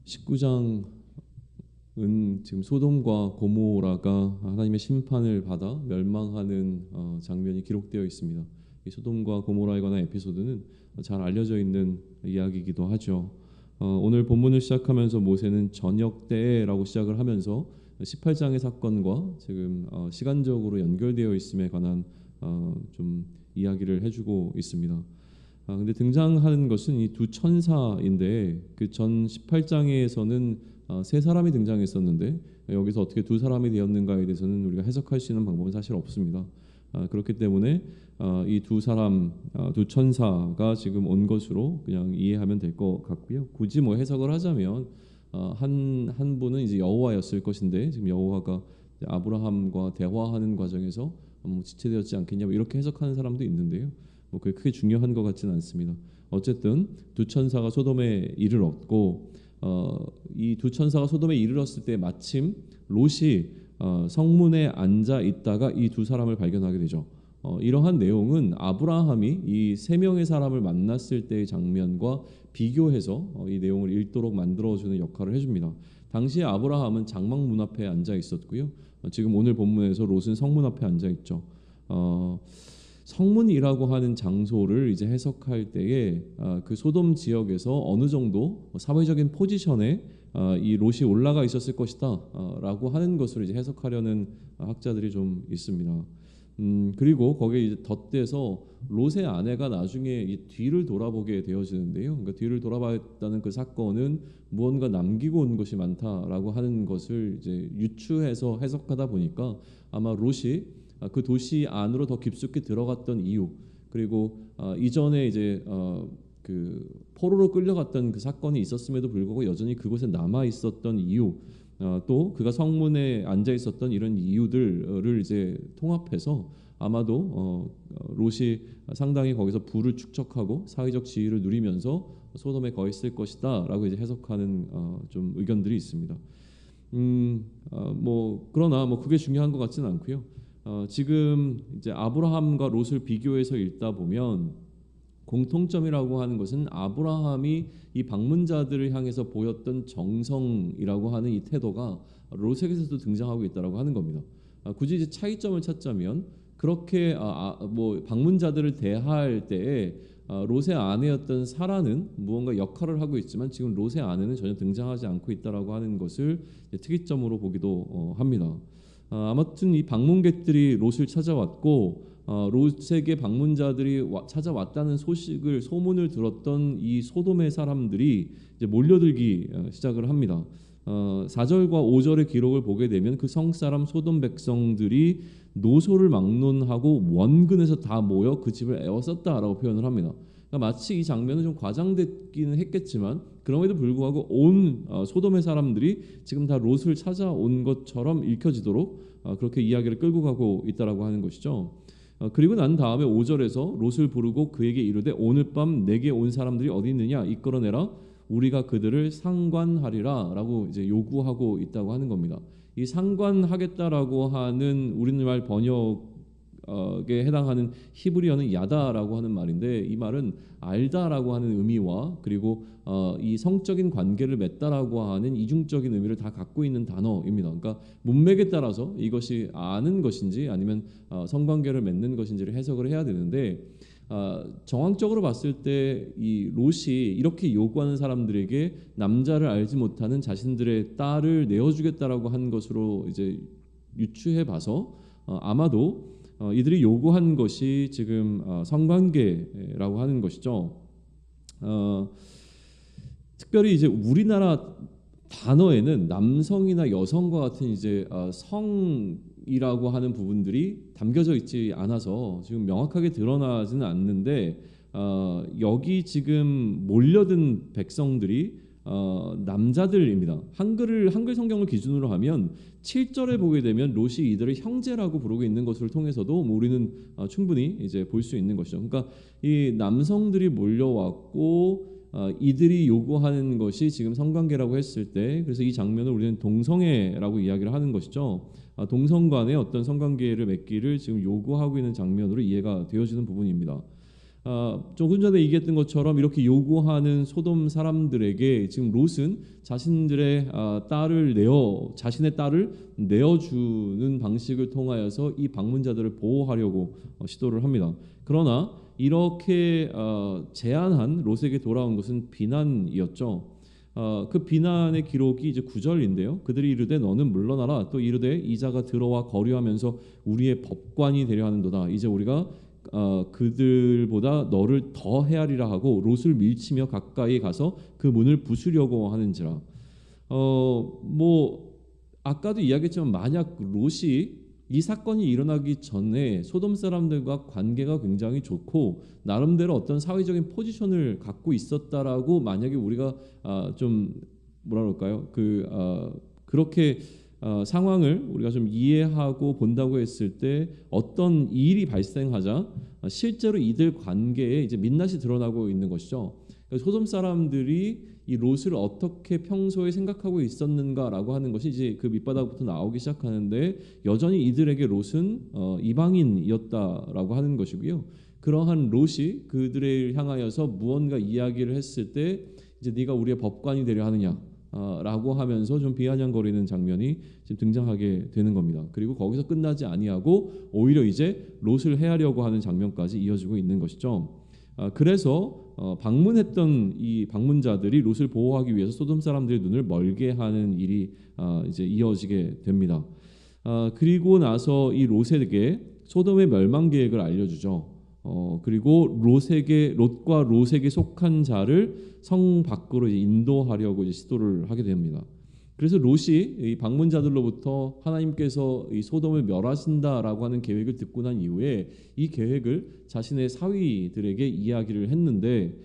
19장은 지금 소돔과 고모라가 하나님의 심판을 받아 멸망하는 장면이 기록되어 있습니다. 이 소돔과 고모라에 관한 에피소드는 잘 알려져 있는 이야기이기도 하죠. 오늘 본문을 시작하면서 모세는 저녁 때라고 시작을 하면서 18장의 사건과 지금 시간적으로 연결되어 있음에 관한 좀 이야기를 해주고 있습니다. 근데 등장하는 것은 이 두 천사인데 그 전 18장에서는 세 사람이 등장했었는데 여기서 어떻게 두 사람이 되었는가에 대해서는 우리가 해석할 수 있는 방법은 사실 없습니다. 그렇기 때문에 이 두 사람, 두 천사가 지금 온 것으로 그냥 이해하면 될 것 같고요. 굳이 뭐 해석을 하자면 한 분은 이제 여호와였을 것인데 지금 여호와가 아브라함과 대화하는 과정에서 지체되었지 않겠냐 이렇게 해석하는 사람도 있는데요. 뭐 그게 크게 중요한 것 같지는 않습니다. 어쨌든 두 천사가 소돔에 이르렀고 이 두 천사가 소돔에 이르렀을 때 마침 롯이 성문에 앉아 있다가 이 두 사람을 발견하게 되죠. 이러한 내용은 아브라함이 이 세 명의 사람을 만났을 때의 장면과 비교해서 이 내용을 읽도록 만들어주는 역할을 해줍니다. 당시에 아브라함은 장막 문 앞에 앉아 있었고요. 지금 오늘 본문에서 롯은 성문 앞에 앉아 있죠. 성문이라고 하는 장소를 이제 해석할 때에 그 소돔 지역에서 어느 정도 사회적인 포지션에 이 롯이 올라가 있었을 것이다라고 하는 것을 이제 해석하려는 학자들이 좀 있습니다. 그리고 거기에 이제 덧대서 롯의 아내가 나중에 이 뒤를 돌아보게 되어지는데요. 그러니까 뒤를 돌아봤다는 그 사건은 무언가 남기고 온 것이 많다라고 하는 것을 이제 유추해서 해석하다 보니까 아마 롯이 그 도시 안으로 더 깊숙이 들어갔던 이유, 그리고 이전에 이제 그 포로로 끌려갔던 그 사건이 있었음에도 불구하고 여전히 그곳에 남아 있었던 이유, 또 그가 성문에 앉아 있었던 이런 이유들을 이제 통합해서 아마도 롯이 상당히 거기서 부를 축적하고 사회적 지위를 누리면서 소돔에 거했을 것이다라고 이제 해석하는 좀 의견들이 있습니다. 뭐 그러나 뭐 그게 중요한 것 같지는 않고요. 지금 이제 아브라함과 롯을 비교해서 읽다 보면 공통점이라고 하는 것은 아브라함이 이 방문자들을 향해서 보였던 정성이라고 하는 이 태도가 롯에게서도 등장하고 있다라고 하는 겁니다. 굳이 이제 차이점을 찾자면 그렇게 뭐 방문자들을 대할 때에 롯의 아내였던 사라는 무언가 역할을 하고 있지만 지금 롯의 아내는 전혀 등장하지 않고 있다라고 하는 것을 특이점으로 보기도 합니다. 아무튼 이 방문객들이 롯을 찾아왔고 롯에게 방문자들이 찾아왔다는 소문을 들었던 이 소돔의 사람들이 이제 몰려들기 시작을 합니다. 4절과 5절의 기록을 보게 되면 그 성사람 소돔 백성들이 노소를 막론하고 원근에서 다 모여 그 집을 에워쌌다라고 표현을 합니다. 그러니까 마치 이 장면은 좀 과장됐기는 했겠지만 그럼에도 불구하고 온 소돔의 사람들이 지금 다 롯을 찾아온 것처럼 읽혀지도록 그렇게 이야기를 끌고 가고 있다라고 하는 것이죠. 그리고 난 다음에 5절에서 롯을 부르고 그에게 이르되 오늘 밤 내게 온 사람들이 어디 있느냐 이끌어내라 우리가 그들을 상관하리라라고 이제 요구하고 있다고 하는 겁니다. 이 상관하겠다라고 하는 우리말 번역에 해당하는 히브리어는 야다라고 하는 말인데 이 말은 알다라고 하는 의미와 그리고 이 성적인 관계를 맺다라고 하는 이중적인 의미를 다 갖고 있는 단어입니다. 그러니까 문맥에 따라서 이것이 아는 것인지 아니면 성관계를 맺는 것인지를 해석을 해야 되는데 정황적으로 봤을 때 이 롯이 이렇게 요구하는 사람들에게 남자를 알지 못하는 자신들의 딸을 내어주겠다라고 한 것으로 이제 유추해 봐서 아마도 이들이 요구한 것이 지금 성관계라고 하는 것이죠. 특별히 이제 우리나라 단어에는 남성이나 여성과 같은 이제 성이라고 하는 부분들이 담겨져 있지 않아서 지금 명확하게 드러나지는 않는데 여기 지금 몰려든 백성들이 남자들입니다. 한글 성경을 기준으로 하면 7절에 보게 되면 롯이 이들을 형제라고 부르고 있는 것을 통해서도 우리는 충분히 이제 볼 수 있는 것이죠. 그러니까 이 남성들이 몰려왔고 이들이 요구하는 것이 지금 성관계라고 했을 때 그래서 이 장면을 우리는 동성애라고 이야기를 하는 것이죠. 동성 간의 어떤 성관계를 맺기를 지금 요구하고 있는 장면으로 이해가 되어지는 부분입니다. 조금 전에 얘기했던 것처럼 이렇게 요구하는 소돔 사람들에게 지금 롯은 자신들의 자신의 딸을 내어주는 방식을 통하여서 이 방문자들을 보호하려고 시도를 합니다. 그러나 이렇게 제안한 롯에게 돌아온 것은 비난이었죠. 그 비난의 기록이 이제 9절인데요. 그들이 이르되 너는 물러나라. 또 이르되 이자가 들어와 거류하면서 우리의 법관이 되려 하는도다. 이제 우리가 그들보다 너를 더 헤아리라 하고 롯을 밀치며 가까이 가서 그 문을 부수려고 하는지라. 뭐 아까도 이야기했지만 만약 롯이 이 사건이 일어나기 전에 소돔 사람들과 관계가 굉장히 좋고 나름대로 어떤 사회적인 포지션을 갖고 있었다라고 만약에 우리가 좀 뭐라 그럴까요? 그렇게 상황을 우리가 좀 이해하고 본다고 했을 때 어떤 일이 발생하자 실제로 이들 관계에 이제 민낯이 드러나고 있는 것이죠. 그러니까 소돔 사람들이 이 롯을 어떻게 평소에 생각하고 있었는가라고 하는 것이 이제 그 밑바닥부터 나오기 시작하는데 여전히 이들에게 롯은 이방인이었다라고 하는 것이고요. 그러한 롯이 그들을 향하여서 무언가 이야기를 했을 때 이제 네가 우리의 법관이 되려 하느냐 라고 하면서 좀 비아냥거리는 장면이 지금 등장하게 되는 겁니다. 그리고 거기서 끝나지 아니하고 오히려 이제 롯을 해하려고 하는 장면까지 이어지고 있는 것이죠. 그래서 방문했던 이 방문자들이 롯을 보호하기 위해서 소돔 사람들의 눈을 멀게 하는 일이 이제 이어지게 됩니다. 그리고 나서 이 롯에게 소돔의 멸망 계획을 알려주죠. 그리고 롯과 롯에게 속한 자를 성 밖으로 이제 인도하려고 이제 시도를 하게 됩니다. 그래서 롯이 이 방문자들로부터 하나님께서 이 소돔을 멸하신다라고 하는 계획을 듣고 난 이후에 이 계획을 자신의 사위들에게 이야기를 했는데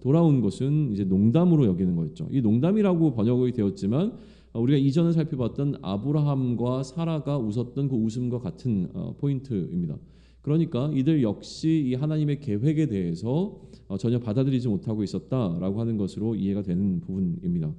돌아온 것은 이제 농담으로 여기는 거였죠. 이 농담이라고 번역이 되었지만 우리가 이전에 살펴봤던 아브라함과 사라가 웃었던 그 웃음과 같은 포인트입니다. 그러니까 이들 역시 이 하나님의 계획에 대해서 전혀 받아들이지 못하고 있었다라고 하는 것으로 이해가 되는 부분입니다.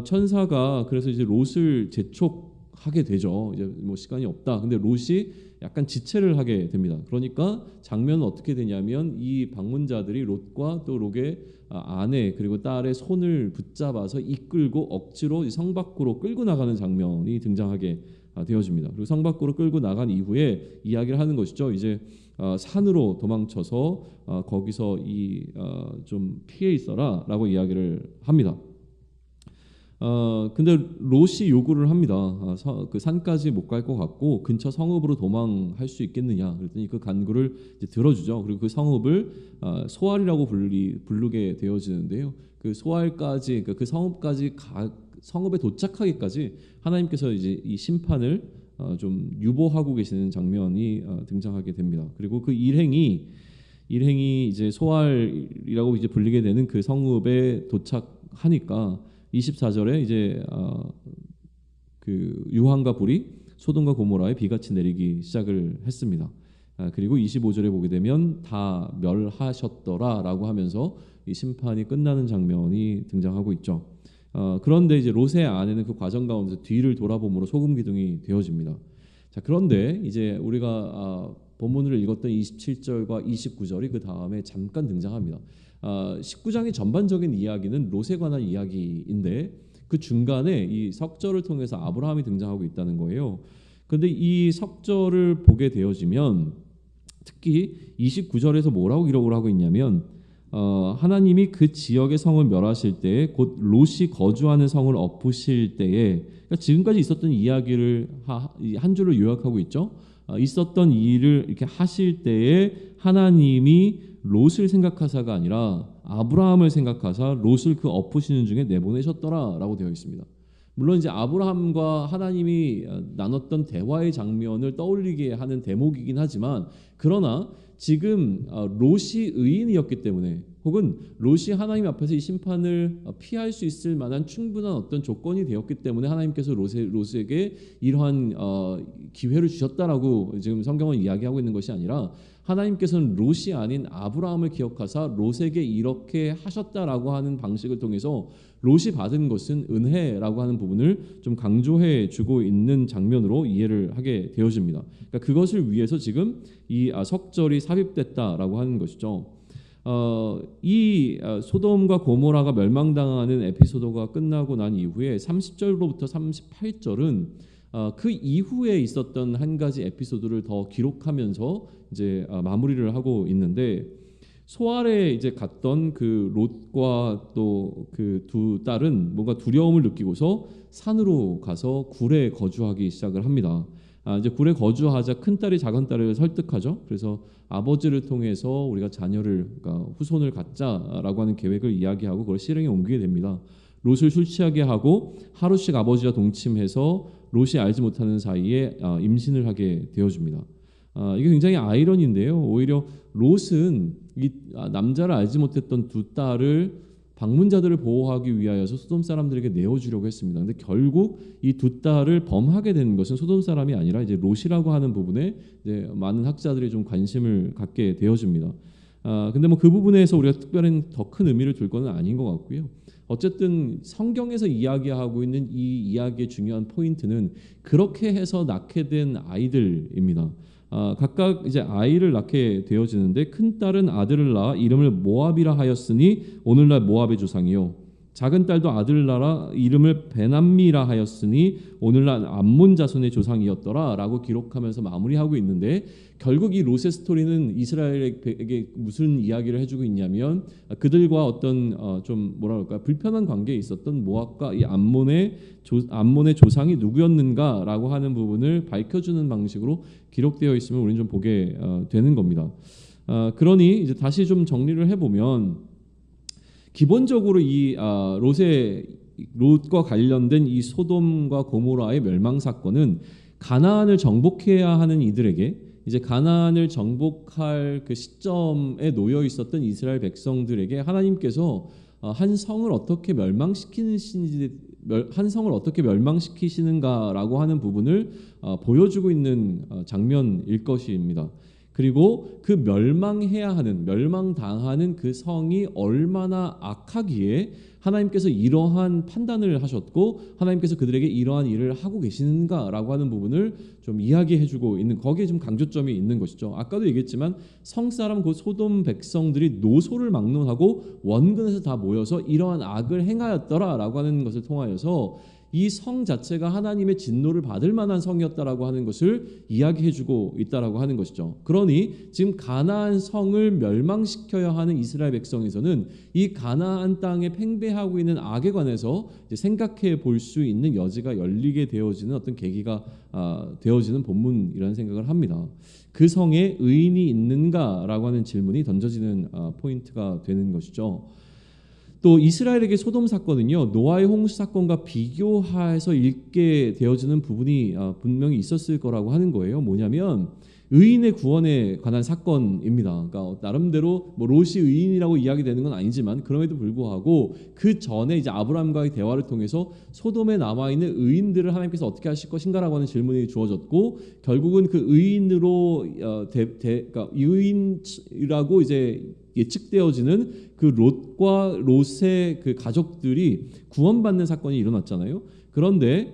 천사가 그래서 이제 롯을 재촉하게 되죠. 이제 뭐 시간이 없다. 근데 롯이 약간 지체를 하게 됩니다. 그러니까 장면은 어떻게 되냐면 이 방문자들이 롯과 또 롯의 아내 그리고 딸의 손을 붙잡아서 이끌고 억지로 성 밖으로 끌고 나가는 장면이 등장하게 되어집니다. 그리고 성 밖으로 끌고 나간 이후에 이야기를 하는 것이죠. 이제 산으로 도망쳐서 거기서 좀 피해 있어라라고 이야기를 합니다. 근데 롯이 요구를 합니다. 그 산까지 못 갈 것 같고 근처 성읍으로 도망할 수 있겠느냐. 그랬더니 그 간구를 이제 들어주죠. 그리고 그 성읍을 소알이라고 부르게 되어지는데요. 그 소알까지 그 성읍까지 성읍에 도착하기까지 하나님께서 이제 이 심판을 좀 유보하고 계시는 장면이 등장하게 됩니다. 그리고 그 일행이 이제 소알이라고 이제 불리게 되는 그 성읍에 도착하니까 24절에 이제 그 유황과 불이 소돔과 고모라에 비같이 내리기 시작을 했습니다. 그리고 25절에 보게 되면 다 멸하셨더라라고 하면서 이 심판이 끝나는 장면이 등장하고 있죠. 그런데 이제 롯의 아내는 그 과정 가운데서 뒤를 돌아봄으로 소금 기둥이 되어집니다. 자, 그런데 이제 우리가 본문을 읽었던 27절과 29절이 그 다음에 잠깐 등장합니다. 19장의 전반적인 이야기는 롯에 관한 이야기인데 그 중간에 이 석절을 통해서 아브라함이 등장하고 있다는 거예요. 그런데 이 석절을 보게 되어지면 특히 29절에서 뭐라고 기록을 하고 있냐면 하나님이 그 지역의 성을 멸하실 때에 곧 롯이 거주하는 성을 엎으실 때에 그러니까 지금까지 있었던 이야기를 한 줄로 요약하고 있죠. 있었던 일을 이렇게 하실 때에 하나님이 롯을 생각하사가 아니라 아브라함을 생각하사 롯을 그 엎으시는 중에 내보내셨더라라고 되어 있습니다. 물론 이제 아브라함과 하나님이 나눴던 대화의 장면을 떠올리게 하는 대목이긴 하지만 그러나 지금 롯이 의인이었기 때문에 혹은 롯이 하나님 앞에서 이 심판을 피할 수 있을 만한 충분한 어떤 조건이 되었기 때문에 하나님께서 롯에게 이러한 기회를 주셨다라고 지금 성경은 이야기하고 있는 것이 아니라 하나님께서는 롯이 아닌 아브라함을 기억하사 롯에게 이렇게 하셨다라고 하는 방식을 통해서 롯이 받은 것은 은혜라고 하는 부분을 좀 강조해 주고 있는 장면으로 이해를 하게 되어집니다. 그러니까 그것을 위해서 지금 이 석절이 삽입됐다라고 하는 것이죠. 소돔과 고모라가 멸망당하는 에피소드가 끝나고 난 이후에 30절로부터 38절은 그 이후에 있었던 한 가지 에피소드를 더 기록하면서 이제 마무리를 하고 있는데, 소알에 이제 갔던 그 롯과 또 그 두 딸은 뭔가 두려움을 느끼고서 산으로 가서 굴에 거주하기 시작을 합니다. 이제 굴에 거주하자 큰 딸이 작은 딸을 설득하죠. 그래서 아버지를 통해서 우리가 자녀를, 그러니까 후손을 갖자라고 하는 계획을 이야기하고 그걸 실행에 옮기게 됩니다. 롯을 술 취하게 하고 하루씩 아버지와 동침해서 롯이 알지 못하는 사이에 임신을 하게 되어줍니다. 이게 굉장히 아이러니인데요. 오히려 롯은 이 남자를 알지 못했던 두 딸을 방문자들을 보호하기 위하여서 소돔 사람들에게 내어주려고 했습니다. 근데 결국 이 두 딸을 범하게 된 것은 소돔 사람이 아니라 이제 롯이라고 하는 부분에 이제 많은 학자들이 좀 관심을 갖게 되어집니다. 근데 뭐 그 부분에서 우리가 특별한 더 큰 의미를 둘 것은 아닌 것 같고요. 어쨌든 성경에서 이야기하고 있는 이 이야기의 중요한 포인트는 그렇게 해서 낳게 된 아이들입니다. 각각 이제 아이를 낳게 되어지는데, 큰 딸은 아들을 낳아 이름을 모압이라 하였으니 오늘날 모압의 조상이요, 작은 딸도 아들을 낳아 이름을 베남미라 하였으니 오늘날 암몬 자손의 조상이었더라라고 기록하면서 마무리하고 있는데, 결국 이 롯의 스토리는 이스라엘에게 무슨 이야기를 해주고 있냐면, 그들과 어떤 좀 뭐라 그럴까, 불편한 관계에 있었던 모압과 이 암몬의 조상이 누구였는가라고 하는 부분을 밝혀주는 방식으로 기록되어 있으면 우리는 좀 보게 되는 겁니다. 그러니 이제 다시 좀 정리를 해보면, 기본적으로 이 롯과 관련된 이 소돔과 고모라의 멸망 사건은 가나안을 정복해야 하는 이들에게, 이제 가나안을 정복할 그 시점에 놓여 있었던 이스라엘 백성들에게 하나님께서 한 성을 어떻게 멸망시키시는가라고 하는 부분을 보여주고 있는 장면일 것입니다. 그리고 그 멸망당하는 그 성이 얼마나 악하기에 하나님께서 이러한 판단을 하셨고 하나님께서 그들에게 이러한 일을 하고 계시는가라고 하는 부분을 좀 이야기해주고 있는, 거기에 좀 강조점이 있는 것이죠. 아까도 얘기했지만 성사람 그 소돔 백성들이 노소를 막론하고 원근에서 다 모여서 이러한 악을 행하였더라라고 하는 것을 통하여서 이 성 자체가 하나님의 진노를 받을 만한 성이었다라고 하는 것을 이야기해주고 있다라고 하는 것이죠. 그러니 지금 가나안 성을 멸망시켜야 하는 이스라엘 백성에서는 이 가나안 땅에 팽배하고 있는 악에 관해서 이제 생각해 볼 수 있는 여지가 열리게 되어지는 어떤 계기가 되어지는 본문이라는 생각을 합니다. 그 성에 의인이 있는가라고 하는 질문이 던져지는 포인트가 되는 것이죠. 또 이스라엘에게 소돔 사건은요, 노아의 홍수 사건과 비교해서 읽게 되어지는 부분이 분명히 있었을 거라고 하는 거예요. 뭐냐면 의인의 구원에 관한 사건입니다. 그러니까 나름대로 뭐 롯이 의인이라고 이야기되는 건 아니지만 그럼에도 불구하고 그 전에 이제 아브라함과의 대화를 통해서 소돔에 남아 있는 의인들을 하나님께서 어떻게 하실 것인가라고 하는 질문이 주어졌고, 결국은 그 의인으로 그러니까 의인이라고 이제 예측되어지는 그 롯과 롯의 그 가족들이 구원받는 사건이 일어났잖아요. 그런데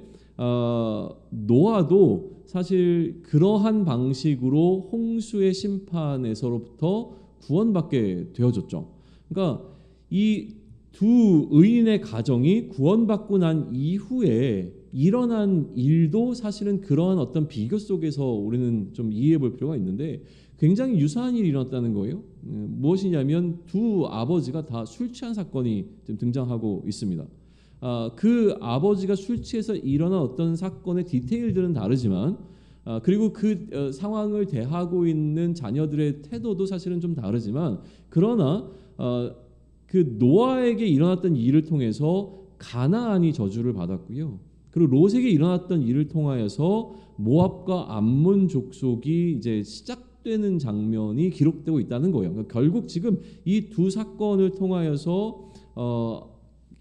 노아도 사실 그러한 방식으로 홍수의 심판에서로부터 구원받게 되어졌죠. 그러니까 이 두 의인의 가정이 구원받고 난 이후에 일어난 일도 사실은 그러한 어떤 비교 속에서 우리는 좀 이해해 볼 필요가 있는데, 굉장히 유사한 일이 일어났다는 거예요. 무엇이냐면 두 아버지가 다 술 취한 사건이 지금 등장하고 있습니다. 그 아버지가 술 취해서 일어난 어떤 사건의 디테일들은 다르지만, 그리고 그 상황을 대하고 있는 자녀들의 태도도 사실은 좀 다르지만, 그러나 그 노아에게 일어났던 일을 통해서 가나안이 저주를 받았고요. 그리고 롯에게 일어났던 일을 통하여서 모압과 암몬 족속이 이제 시작되는 장면이 기록되고 있다는 거예요. 그러니까 결국 지금 이 두 사건을 통하여서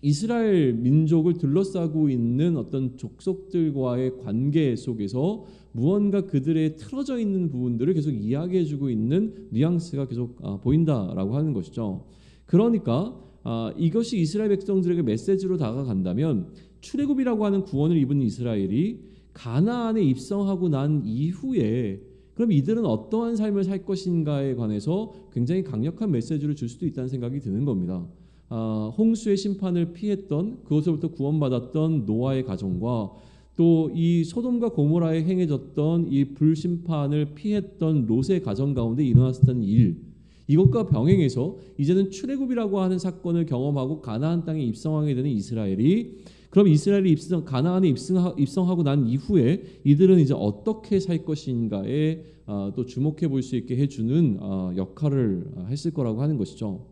이스라엘 민족을 둘러싸고 있는 어떤 족속들과의 관계 속에서 무언가 그들의 틀어져 있는 부분들을 계속 이야기해주고 있는 뉘앙스가 계속 보인다라고 하는 것이죠. 그러니까 이것이 이스라엘 백성들에게 메시지로 다가간다면 출애굽이라고 하는 구원을 입은 이스라엘이 가나안에 입성하고 난 이후에 그럼 이들은 어떠한 삶을 살 것인가에 관해서 굉장히 강력한 메시지를 줄 수도 있다는 생각이 드는 겁니다. 홍수의 심판을 피했던 그것으로부터 구원받았던 노아의 가정과 또 이 소돔과 고모라에 행해졌던 이 불심판을 피했던 롯의 가정 가운데 일어났던 일, 이것과 병행해서 이제는 출애굽이라고 하는 사건을 경험하고 가나안 땅에 입성하게 되는 이스라엘이, 그럼 이스라엘이 가나안에 입성하고 난 이후에 이들은 이제 어떻게 살 것인가에 또 주목해 볼 수 있게 해주는 역할을 했을 거라고 하는 것이죠.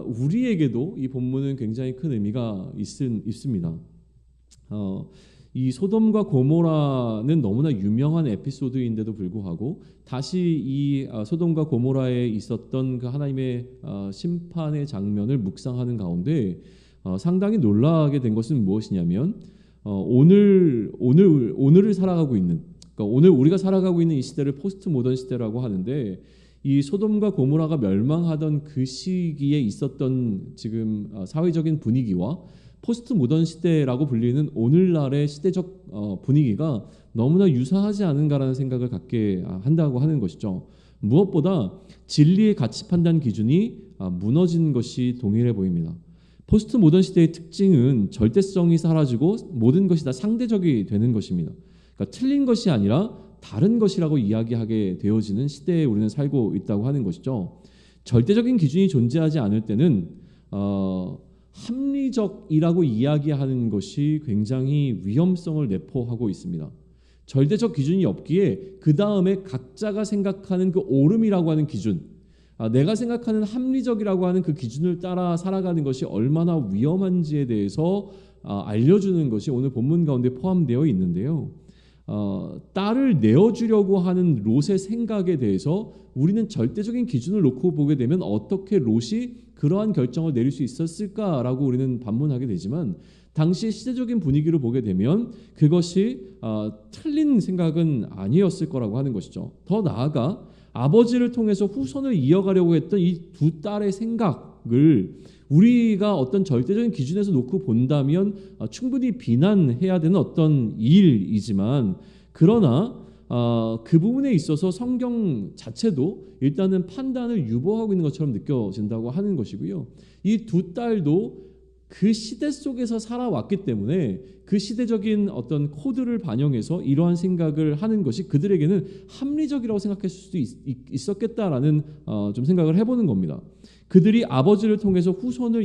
우리에게도 이 본문은 굉장히 큰 의미가 있습니다. 이 소돔과 고모라는 너무나 유명한 에피소드인데도 불구하고 다시 이 소돔과 고모라에 있었던 그 하나님의 심판의 장면을 묵상하는 가운데 상당히 놀라게 된 것은 무엇이냐면 오늘을 살아가고 있는, 그러니까 오늘 우리가 살아가고 있는 이 시대를 포스트 모던 시대라고 하는데, 이 소돔과 고모라가 멸망하던 그 시기에 있었던 지금 사회적인 분위기와 포스트 모던 시대라고 불리는 오늘날의 시대적 분위기가 너무나 유사하지 않은가라는 생각을 갖게 한다고 하는 것이죠. 무엇보다 진리의 가치 판단 기준이 무너진 것이 동일해 보입니다. 포스트 모던 시대의 특징은 절대성이 사라지고 모든 것이 다 상대적이 되는 것입니다. 그러니까 틀린 것이 아니라 다른 것이라고 이야기하게 되어지는 시대에 우리는 살고 있다고 하는 것이죠. 절대적인 기준이 존재하지 않을 때는 합리적이라고 이야기하는 것이 굉장히 위험성을 내포하고 있습니다. 절대적 기준이 없기에 그 다음에 각자가 생각하는 그 옳음이라고 하는 기준, 내가 생각하는 합리적이라고 하는 그 기준을 따라 살아가는 것이 얼마나 위험한지에 대해서 알려주는 것이 오늘 본문 가운데 포함되어 있는데요. 딸을 내어주려고 하는 롯의 생각에 대해서 우리는 절대적인 기준을 놓고 보게 되면 어떻게 롯이 그러한 결정을 내릴 수 있었을까라고 우리는 반문하게 되지만, 당시 시대적인 분위기를 보게 되면 그것이 틀린 생각은 아니었을 거라고 하는 것이죠. 더 나아가 아버지를 통해서 후손을 이어가려고 했던 이 두 딸의 생각을 우리가 어떤 절대적인 기준에서 놓고 본다면 충분히 비난해야 되는 어떤 일이지만, 그러나 그 부분에 있어서 성경 자체도 일단은 판단을 유보하고 있는 것처럼 느껴진다고 하는 것이고요. 이 두 딸도 그 시대 속에서 살아왔기 때문에 그 시대적인 어떤 코드를 반영해서 이러한 생각을 하는 것이 그들에게는 합리적이라고 생각했을 수도 있었겠다라는 좀 생각을 해보는 겁니다. 그들이 아버지를 통해서 후손을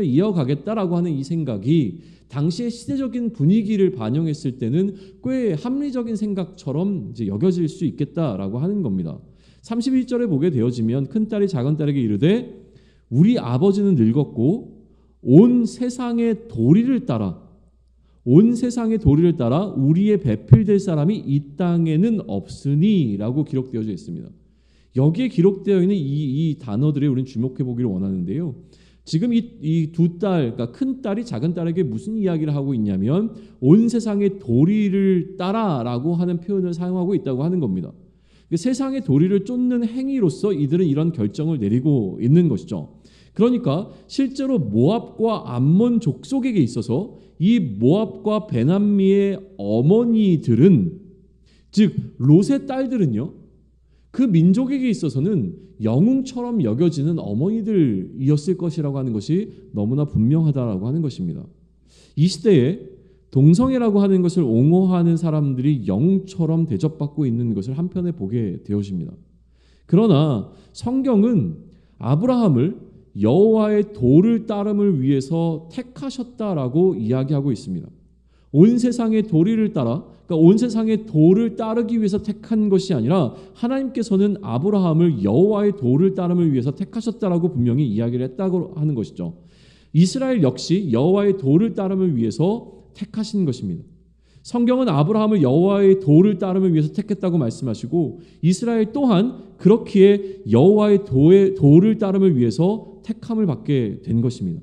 이어가겠다라고 하는 이 생각이 당시의 시대적인 분위기를 반영했을 때는 꽤 합리적인 생각처럼 이제 여겨질 수 있겠다라고 하는 겁니다. 31절에 보게 되어지면 큰딸이 작은딸에게 이르되 우리 아버지는 늙었고 온 세상의 도리를 따라 우리의 배필될 사람이 이 땅에는 없으니 라고 기록되어져 있습니다. 여기에 기록되어 있는 이 단어들에 우리는 주목해 보기를 원하는데요. 지금 이 두 딸, 그러니까 큰 딸이 작은 딸에게 무슨 이야기를 하고 있냐면 온 세상의 도리를 따라라고 하는 표현을 사용하고 있다고 하는 겁니다. 세상의 도리를 쫓는 행위로서 이들은 이런 결정을 내리고 있는 것이죠. 그러니까 실제로 모압과 암몬 족속에게 있어서 이 모압과 베남미의 어머니들은, 즉 롯의 딸들은요, 그 민족에게 있어서는 영웅처럼 여겨지는 어머니들이었을 것이라고 하는 것이 너무나 분명하다라고 하는 것입니다. 이 시대에 동성애라고 하는 것을 옹호하는 사람들이 영웅처럼 대접받고 있는 것을 한편에 보게 되어집니다. 그러나 성경은 아브라함을 여호와의 도를 따름을 위해서 택하셨다라고 이야기하고 있습니다. 온 세상의 도리를 따라, 그러니까 온 세상의 도를 따르기 위해서 택한 것이 아니라 하나님께서는 아브라함을 여호와의 도를 따름을 위해서 택하셨다라고 분명히 이야기를 했다고 하는 것이죠. 이스라엘 역시 여호와의 도를 따름을 위해서 택하신 것입니다. 성경은 아브라함을 여호와의 도를 따름을 위해서 택했다고 말씀하시고 이스라엘 또한 그렇기에 여호와의 도를 따름을 위해서 택함을 받게 된 것입니다.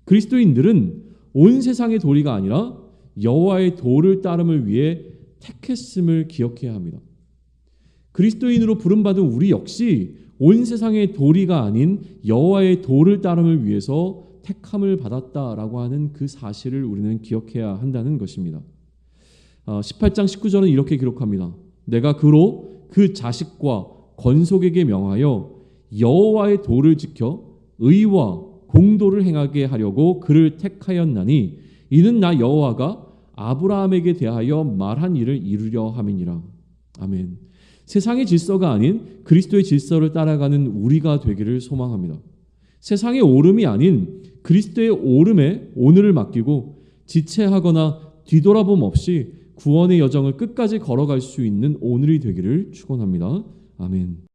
그리스도인들은 온 세상의 도리가 아니라 여호와의 도를 따름을 위해 택했음을 기억해야 합니다. 그리스도인으로 부름받은 우리 역시 온 세상의 도리가 아닌 여호와의 도를 따름을 위해서 택함을 받았다라고 하는 그 사실을 우리는 기억해야 한다는 것입니다. 18장 19절은 이렇게 기록합니다. 내가 그로 그 자식과 건속에게 명하여 여호와의 도를 지켜 의와 공도를 행하게 하려고 그를 택하였나니 이는 나 여호와가 아브라함에게 대하여 말한 일을 이루려 함이니라. 아멘. 세상의 질서가 아닌 그리스도의 질서를 따라가는 우리가 되기를 소망합니다. 세상의 오름이 아닌 그리스도의 오름에 오늘을 맡기고 지체하거나 뒤돌아봄 없이 구원의 여정을 끝까지 걸어갈 수 있는 오늘이 되기를 축원합니다. 아멘.